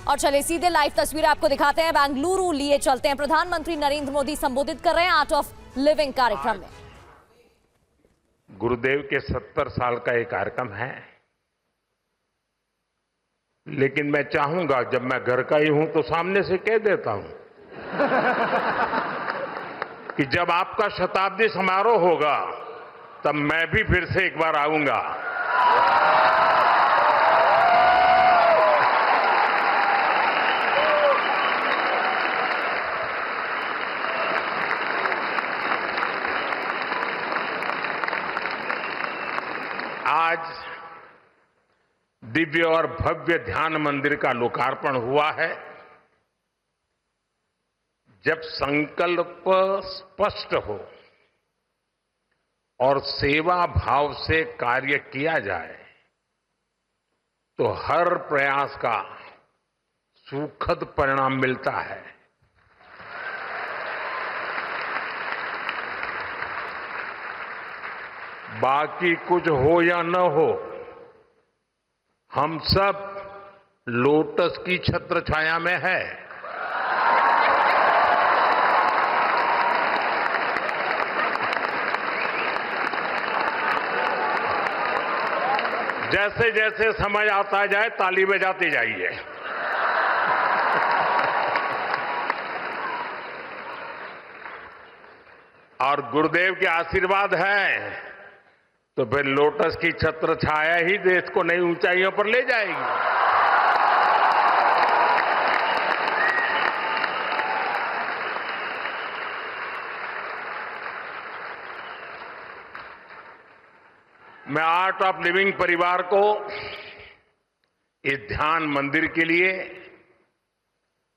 और चलिए सीधे लाइव तस्वीरें आपको दिखाते हैं। बेंगलुरु लिए चलते हैं। प्रधानमंत्री नरेंद्र मोदी संबोधित कर रहे हैं आर्ट ऑफ लिविंग कार्यक्रम में। गुरुदेव के 70 साल का एक कार्यक्रम है, लेकिन मैं चाहूंगा जब मैं घर का ही हूं तो सामने से कह देता हूं कि जब आपका शताब्दी समारोह होगा तब मैं भी फिर से एक बार आऊंगा। आज दिव्य और भव्य ध्यान मंदिर का लोकार्पण हुआ है। जब संकल्प स्पष्ट हो और सेवा भाव से कार्य किया जाए तो हर प्रयास का सुखद परिणाम मिलता है। बाकी कुछ हो या न हो, हम सब लोटस की छत्र छाया में है। जैसे जैसे समय आता जाए ताली बजाते जाइए। और गुरुदेव के आशीर्वाद है तो फिर लोटस की छत्र छाया ही देश को नई ऊंचाइयों पर ले जाएगी। मैं आर्ट ऑफ लिविंग परिवार को इस ध्यान मंदिर के लिए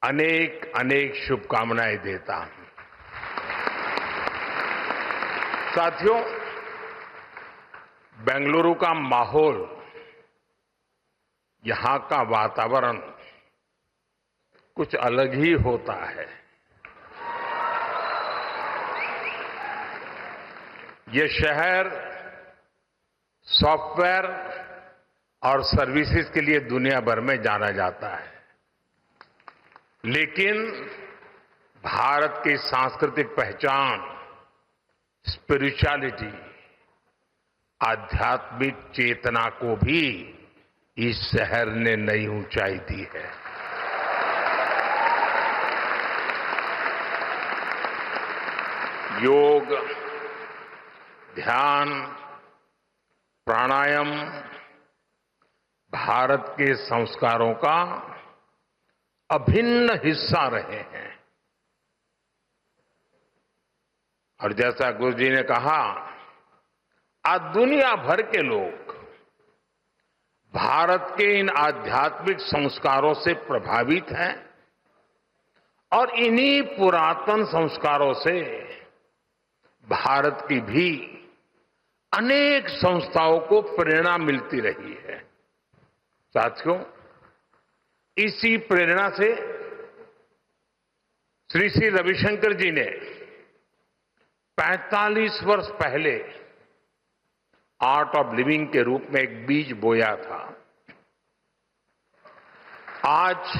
अनेक अनेक शुभकामनाएं देता हूं। साथियों, बेंगलुरु का माहौल, यहां का वातावरण कुछ अलग ही होता है। ये शहर सॉफ्टवेयर और सर्विसेज के लिए दुनिया भर में जाना जाता है, लेकिन भारत की सांस्कृतिक पहचान, स्पिरिचुअलिटी, आध्यात्मिक चेतना को भी इस शहर ने नई ऊंचाई दी है। योग, ध्यान, प्राणायाम भारत के संस्कारों का अभिन्न हिस्सा रहे हैं। और जैसा गुरु जी ने कहा, आज दुनिया भर के लोग भारत के इन आध्यात्मिक संस्कारों से प्रभावित हैं और इन्हीं पुरातन संस्कारों से भारत की भी अनेक संस्थाओं को प्रेरणा मिलती रही है। साथियों, इसी प्रेरणा से श्री श्री रविशंकर जी ने 45 वर्ष पहले आर्ट ऑफ लिविंग के रूप में एक बीज बोया था। आज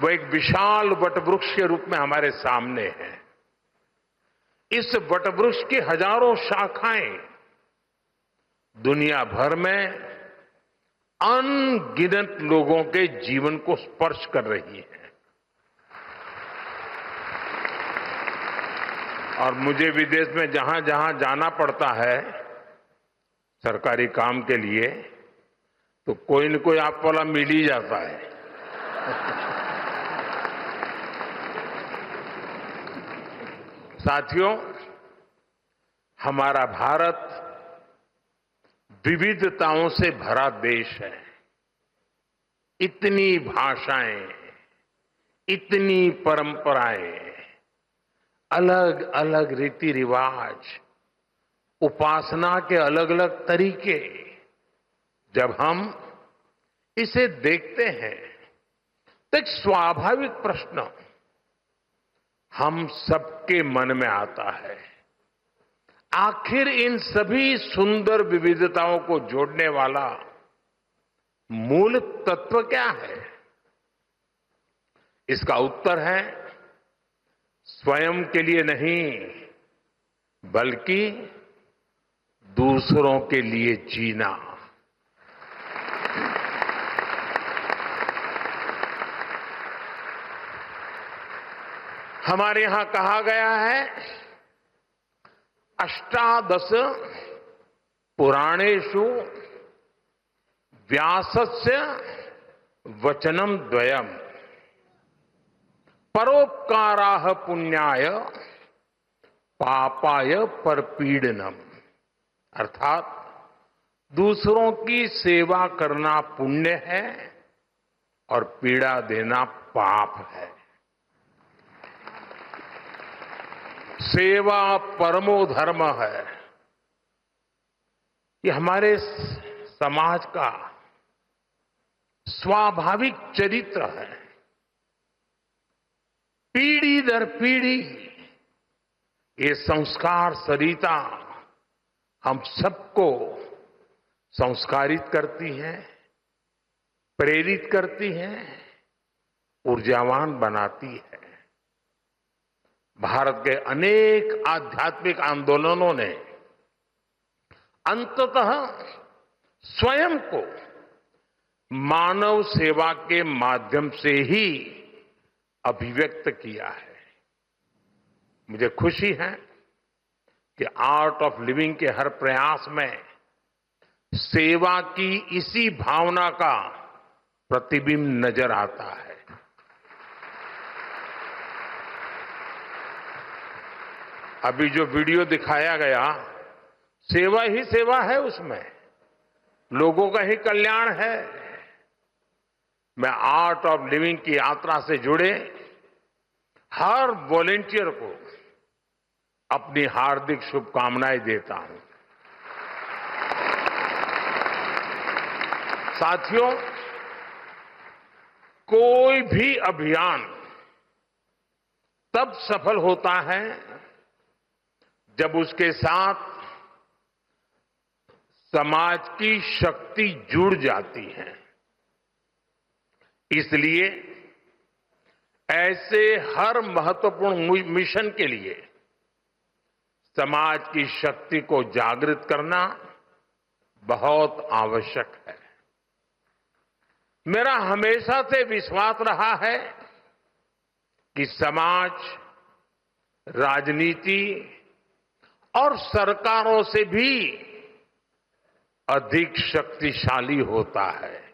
वो एक विशाल वटवृक्ष के रूप में हमारे सामने है। इस वटवृक्ष की हजारों शाखाएं दुनिया भर में अनगिनत लोगों के जीवन को स्पर्श कर रही है। और मुझे विदेश में जहां जहां जाना पड़ता है सरकारी काम के लिए, तो कोई न कोई आप वाला मिल ही जाता है। साथियों, हमारा भारत विविधताओं से भरा देश है। इतनी भाषाएं, इतनी परंपराएं, अलग अलग रीति रिवाज, उपासना के अलग अलग तरीके, जब हम इसे देखते हैं तो एक स्वाभाविक प्रश्न हम सबके मन में आता है, आखिर इन सभी सुंदर विविधताओं को जोड़ने वाला मूल तत्व क्या है? इसका उत्तर है स्वयं के लिए नहीं, बल्कि दूसरों के लिए जीना। हमारे यहां कहा गया है, अष्टादश पुराणेषु व्यासस्य वचनम द्वयम परोपकाराः पुण्याय पापाय परपीडनम। अर्थात दूसरों की सेवा करना पुण्य है और पीड़ा देना पाप है। सेवा परमो धर्म है। ये हमारे समाज का स्वाभाविक चरित्र है। पीढ़ी दर पीढ़ी ये संस्कार सरिता हम सबको संस्कारित करती है, प्रेरित करती है, ऊर्जावान बनाती है। भारत के अनेक आध्यात्मिक आंदोलनों ने अंततः स्वयं को मानव सेवा के माध्यम से ही अभिव्यक्त किया है। मुझे खुशी है कि आर्ट ऑफ लिविंग के हर प्रयास में सेवा की इसी भावना का प्रतिबिंब नजर आता है। अभी जो वीडियो दिखाया गया, सेवा ही सेवा है, उसमें लोगों का ही कल्याण है। मैं आर्ट ऑफ लिविंग की यात्रा से जुड़े हर वॉलेंटियर को अपनी हार्दिक शुभकामनाएं देता हूं। साथियों, कोई भी अभियान तब सफल होता है जब उसके साथ समाज की शक्ति जुड़ जाती है। इसलिए ऐसे हर महत्वपूर्ण मिशन के लिए समाज की शक्ति को जागृत करना बहुत आवश्यक है। मेरा हमेशा से विश्वास रहा है कि समाज, राजनीति और सरकारों से भी अधिक शक्तिशाली होता है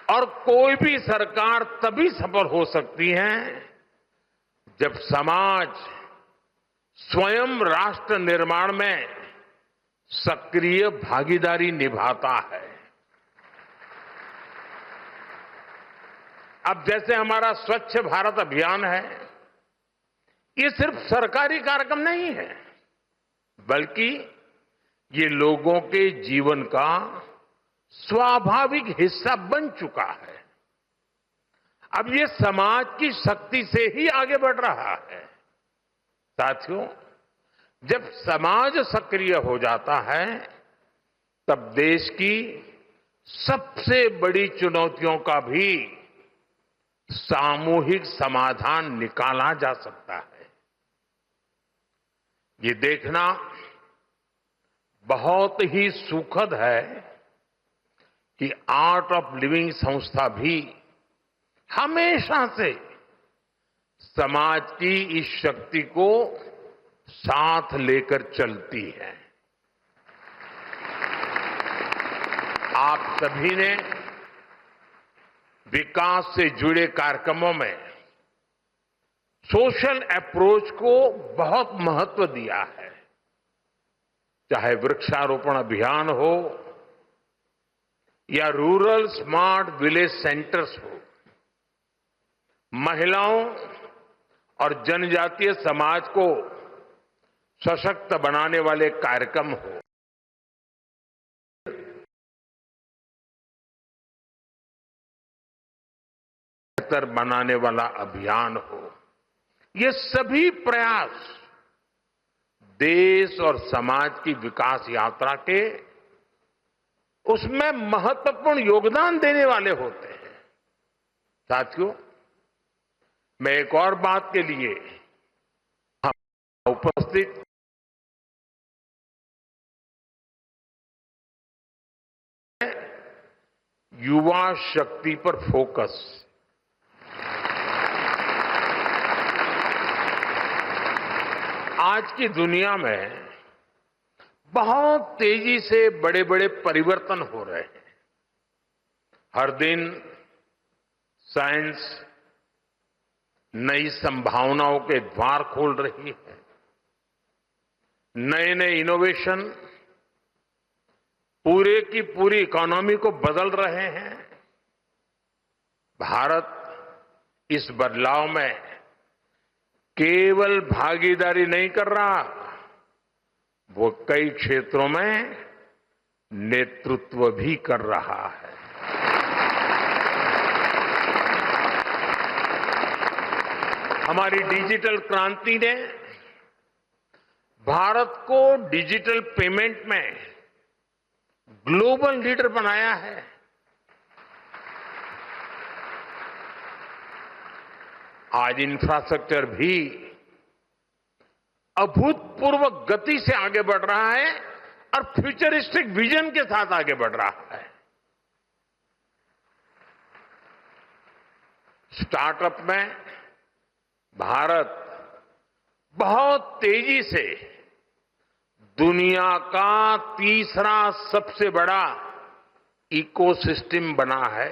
और कोई भी सरकार तभी सफल हो सकती है जब समाज स्वयं राष्ट्र निर्माण में सक्रिय भागीदारी निभाता है। अब जैसे हमारा स्वच्छ भारत अभियान है, ये सिर्फ सरकारी कार्यक्रम नहीं है, बल्कि ये लोगों के जीवन का स्वाभाविक हिस्सा बन चुका है। अब ये समाज की शक्ति से ही आगे बढ़ रहा है। साथियों, जब समाज सक्रिय हो जाता है, तब देश की सबसे बड़ी चुनौतियों का भी सामूहिक समाधान निकाला जा सकता है। ये देखना बहुत ही सुखद है कि आर्ट ऑफ लिविंग संस्था भी हमेशा से समाज की इस शक्ति को साथ लेकर चलती है। आप सभी ने विकास से जुड़े कार्यक्रमों में सोशल अप्रोच को बहुत महत्व दिया है। चाहे वृक्षारोपण अभियान हो या रूरल स्मार्ट विलेज सेंटर्स हो, महिलाओं और जनजातीय समाज को सशक्त बनाने वाले कार्यक्रम हो, बेहतर बनाने वाला अभियान हो, ये सभी प्रयास देश और समाज की विकास यात्रा के उसमें महत्वपूर्ण योगदान देने वाले होते हैं। साथियों, मैं एक और बात के लिए उपस्थित युवा शक्ति पर फोकस। आज की दुनिया में बहुत तेजी से बड़े बड़े परिवर्तन हो रहे हैं। हर दिन साइंस नई संभावनाओं के द्वार खोल रही है। नए नए इनोवेशन पूरे की पूरी इकोनॉमी को बदल रहे हैं। भारत इस बदलाव में केवल भागीदारी नहीं कर रहा, वो कई क्षेत्रों में नेतृत्व भी कर रहा है। हमारी डिजिटल क्रांति ने भारत को डिजिटल पेमेंट में ग्लोबल लीडर बनाया है। आज इंफ्रास्ट्रक्चर भी अभूतपूर्व गति से आगे बढ़ रहा है और फ्यूचरिस्टिक विजन के साथ आगे बढ़ रहा है। स्टार्टअप में भारत बहुत तेजी से दुनिया का तीसरा सबसे बड़ा इकोसिस्टम बना है।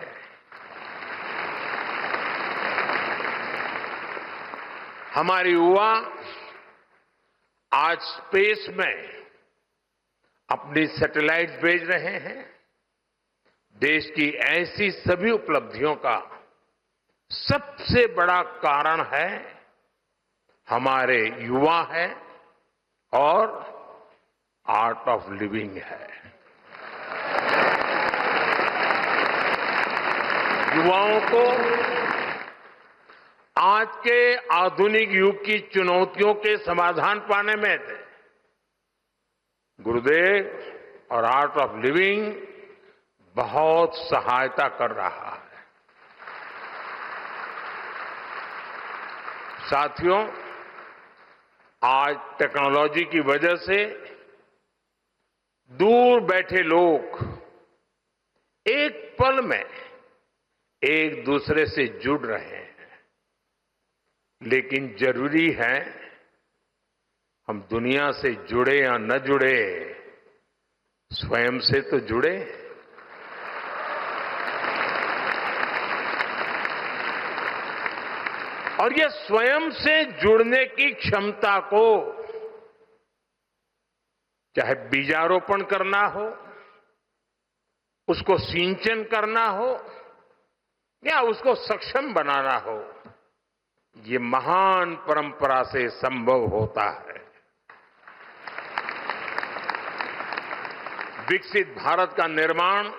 हमारे युवा आज स्पेस में अपनी सैटेलाइट भेज रहे हैं। देश की ऐसी सभी उपलब्धियों का सबसे बड़ा कारण है हमारे युवा है और आर्ट ऑफ लिविंग है। युवाओं को आज के आधुनिक युग की चुनौतियों के समाधान पाने में गुरुदेव और आर्ट ऑफ लिविंग बहुत सहायता कर रहा है। साथियों, आज टेक्नोलॉजी की वजह से दूर बैठे लोग एक पल में एक दूसरे से जुड़ रहे हैं, लेकिन जरूरी है हम दुनिया से जुड़े या न जुड़े, स्वयं से तो जुड़े। और ये स्वयं से जुड़ने की क्षमता को, चाहे बीजारोपण करना हो, उसको सिंचन करना हो या उसको सक्षम बनाना हो, ये महान परंपरा से संभव होता है। विकसित भारत का निर्माण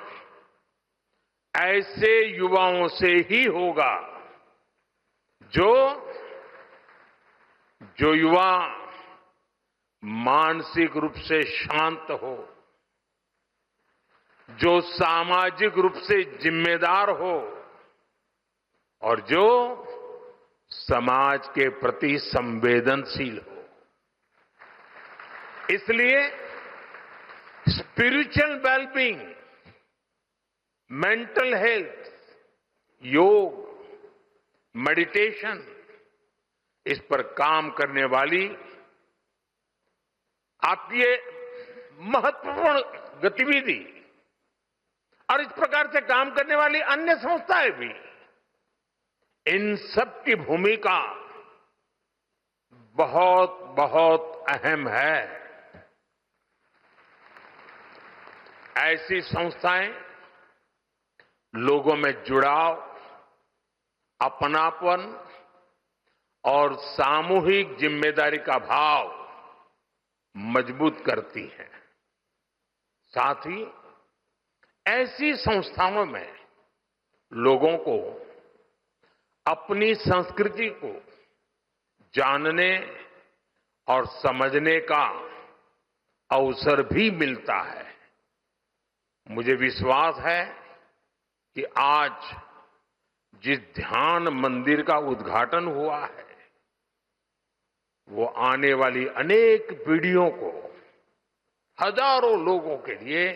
ऐसे युवाओं से ही होगा जो युवा मानसिक रूप से शांत हो, जो सामाजिक रूप से जिम्मेदार हो और जो समाज के प्रति संवेदनशील हो। इसलिए स्पिरिचुअल वेलबींग, मेंटल हेल्थ, योग, मेडिटेशन, इस पर काम करने वाली आपकी ये महत्वपूर्ण गतिविधि और इस प्रकार से काम करने वाली अन्य संस्थाएं भी, इन सब की भूमिका बहुत बहुत अहम है। ऐसी संस्थाएं लोगों में जुड़ाव, अपनापन और सामूहिक जिम्मेदारी का भाव मजबूत करती हैं। साथ ही ऐसी संस्थाओं में लोगों को अपनी संस्कृति को जानने और समझने का अवसर भी मिलता है। मुझे विश्वास है कि आज जिस ध्यान मंदिर का उद्घाटन हुआ है, वो आने वाली अनेक पीढ़ियों को, हजारों लोगों के लिए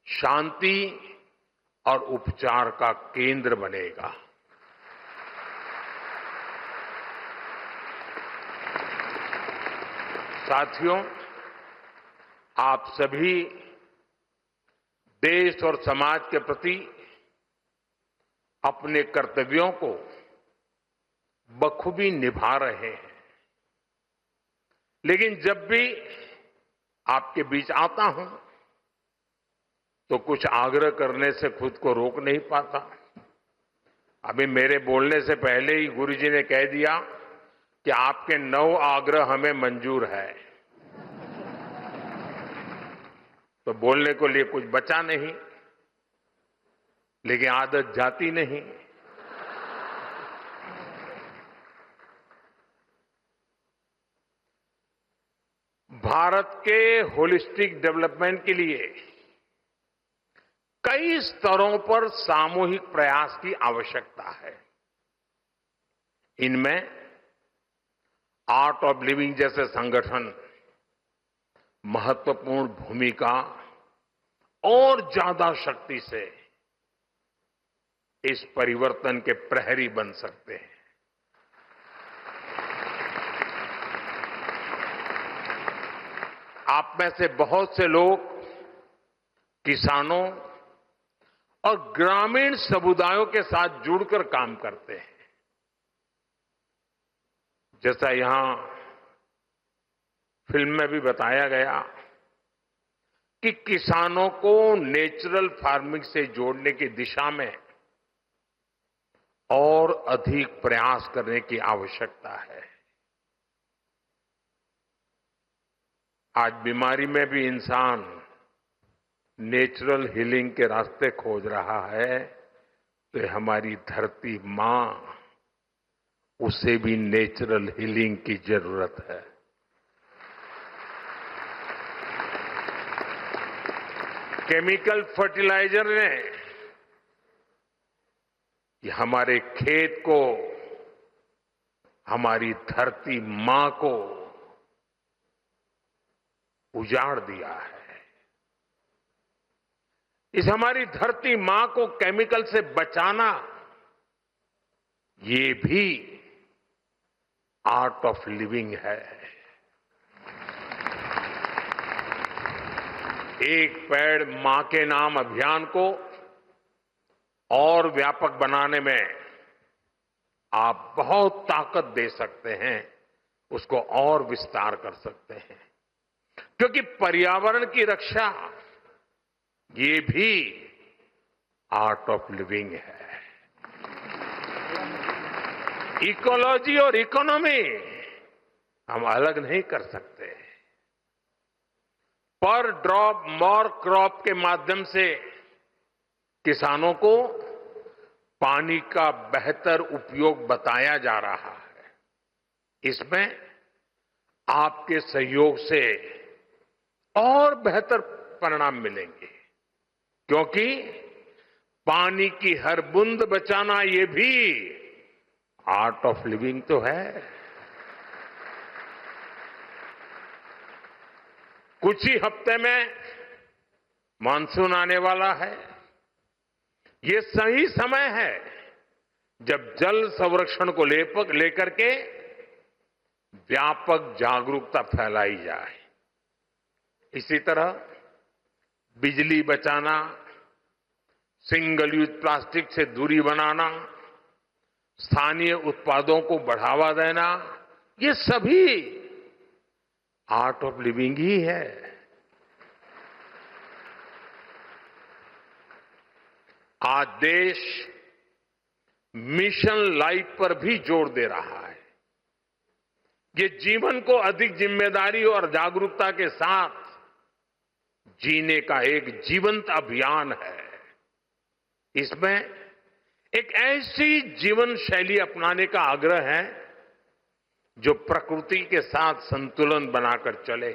शांति और उपचार का केंद्र बनेगा। साथियों, आप सभी देश और समाज के प्रति अपने कर्तव्यों को बखूबी निभा रहे हैं, लेकिन जब भी आपके बीच आता हूं तो कुछ आग्रह करने से खुद को रोक नहीं पाता। अभी मेरे बोलने से पहले ही गुरुजी ने कह दिया कि आपके 9 आग्रह हमें मंजूर है, तो बोलने को लिए कुछ बचा नहीं, लेकिन आदत जाती नहीं। भारत के होलिस्टिक डेवलपमेंट के लिए कई स्तरों पर सामूहिक प्रयास की आवश्यकता है। इनमें आर्ट ऑफ लिविंग जैसे संगठन महत्वपूर्ण भूमिका और ज्यादा शक्ति से इस परिवर्तन के प्रहरी बन सकते हैं। आप में से बहुत से लोग किसानों और ग्रामीण समुदायों के साथ जुड़कर काम करते हैं। जैसा यहां फिल्म में भी बताया गया कि किसानों को नेचुरल फार्मिंग से जोड़ने की दिशा में और अधिक प्रयास करने की आवश्यकता है। आज बीमारी में भी इंसान नेचुरल हीलिंग के रास्ते खोज रहा है, तो ये हमारी धरती मां, उसे भी नेचुरल हीलिंग की जरूरत है। केमिकल फर्टिलाइजर ने ये हमारे खेत को, हमारी धरती मां को उजाड़ दिया है। इस हमारी धरती मां को केमिकल से बचाना, ये भी आर्ट ऑफ लिविंग है। एक पेड़ मां के नाम अभियान को और व्यापक बनाने में आप बहुत ताकत दे सकते हैं, उसको और विस्तार कर सकते हैं, क्योंकि पर्यावरण की रक्षा ये भी आर्ट ऑफ लिविंग है। इकोलॉजी और इकोनॉमी हम अलग नहीं कर सकते। पर ड्रॉप मोर क्रॉप के माध्यम से किसानों को पानी का बेहतर उपयोग बताया जा रहा है। इसमें आपके सहयोग से और बेहतर परिणाम मिलेंगे, क्योंकि पानी की हर बूंद बचाना ये भी आर्ट ऑफ लिविंग तो है। कुछ ही हफ्ते में मानसून आने वाला है। ये सही समय है जब जल संरक्षण को लेकर के व्यापक जागरूकता फैलाई जाए। इसी तरह बिजली बचाना, सिंगल यूज प्लास्टिक से दूरी बनाना, स्थानीय उत्पादों को बढ़ावा देना, ये सभी आर्ट ऑफ लिविंग ही है। आज देश मिशन लाइफ पर भी जोर दे रहा है। ये जीवन को अधिक जिम्मेदारी और जागरूकता के साथ जीने का एक जीवंत अभियान है। इसमें एक ऐसी जीवन शैली अपनाने का आग्रह है जो प्रकृति के साथ संतुलन बनाकर चले।